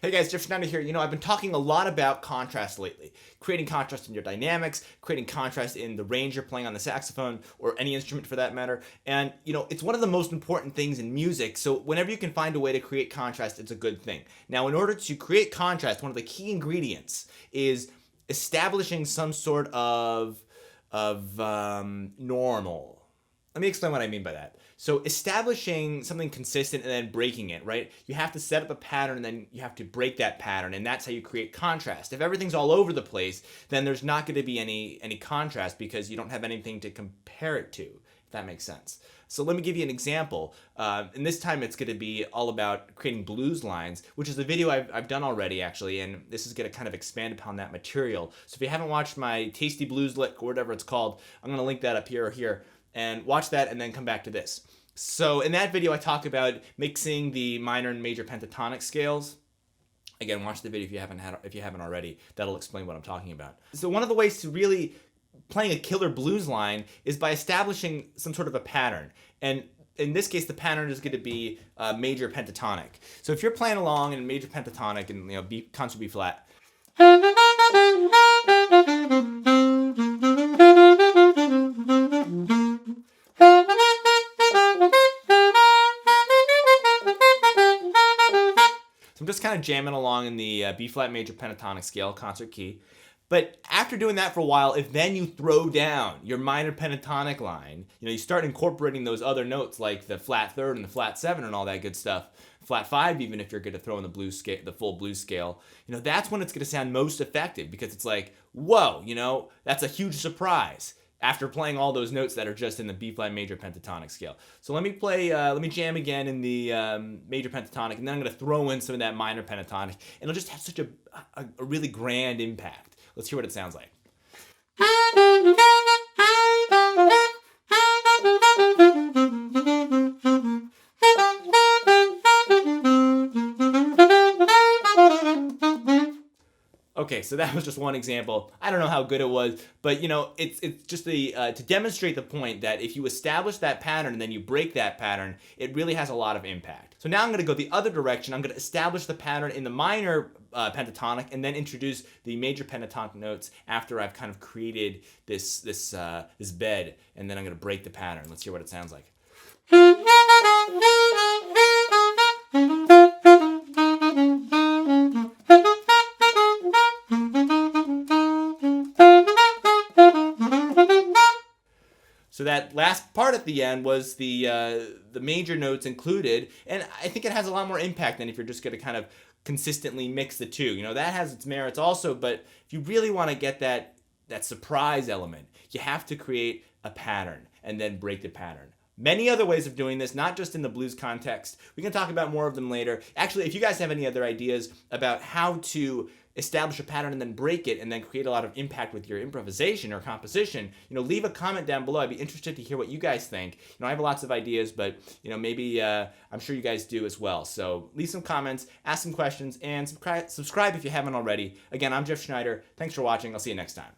Hey guys, Jeff Schneider here. I've been talking a lot about contrast lately. Creating contrast in your dynamics, creating contrast in the range you're playing on the saxophone or any instrument for that matter. And, it's one of the most important things in music. So whenever you can find a way to create contrast, it's a good thing. Now, in order to create contrast, one of the key ingredients is establishing some sort of normal. Let me explain what I mean by that. So establishing something consistent and then breaking it, right? You have to set up a pattern and then you have to break that pattern, and that's how you create contrast. If everything's all over the place, then there's not going to be any contrast because you don't have anything to compare it to, if that makes sense. So let me give you an example. And this time it's going to be all about creating blues lines, which is a video I've done already actually, and this is going to kind of expand upon that material. So if you haven't watched my Tasty Blues Lick or whatever it's called, I'm going to link that up here or here. And watch that and then come back to this. So in that video I talk about mixing the minor and major pentatonic scales. Again, watch the video if you haven't already. That'll explain what I'm talking about. So one of the ways to really playing a killer blues line is by establishing some sort of a pattern. And in this case, the pattern is going to be major pentatonic. So if you're playing along in major pentatonic and concert B flat. I'm just kind of jamming along in the B flat major pentatonic scale, concert key. But after doing that for a while, if then you throw down your minor pentatonic line, you start incorporating those other notes like the flat third and the flat seven and all that good stuff, flat five even if you're going to throw in the blues scale, the full blues scale, that's when it's going to sound most effective because it's like, whoa, that's a huge surprise after playing all those notes that are just in the B flat major pentatonic scale. So let me jam again in the major pentatonic, and then I'm going to throw in some of that minor pentatonic, and it'll just have such a really grand impact. Let's hear what it sounds like. Okay, so that was just one example. I don't know how good it was, but it's just to demonstrate the point that if you establish that pattern and then you break that pattern, it really has a lot of impact. So now I'm going to go the other direction. I'm going to establish the pattern in the minor pentatonic and then introduce the major pentatonic notes after I've kind of created this bed, and then I'm going to break the pattern. Let's hear what it sounds like. So that last part at the end was the major notes included, and I think it has a lot more impact than if you're just going to kind of consistently mix the two. That has its merits also, but if you really want to get that surprise element, you have to create a pattern and then break the pattern. Many other ways of doing this, not just in the blues context. We can talk about more of them later. Actually, if you guys have any other ideas about how to establish a pattern and then break it and then create a lot of impact with your improvisation or composition, leave a comment down below. I'd be interested to hear what you guys think. I have lots of ideas, but maybe I'm sure you guys do as well. So leave some comments, ask some questions, and subscribe if you haven't already. Again, I'm Jeff Schneider. Thanks for watching. I'll see you next time.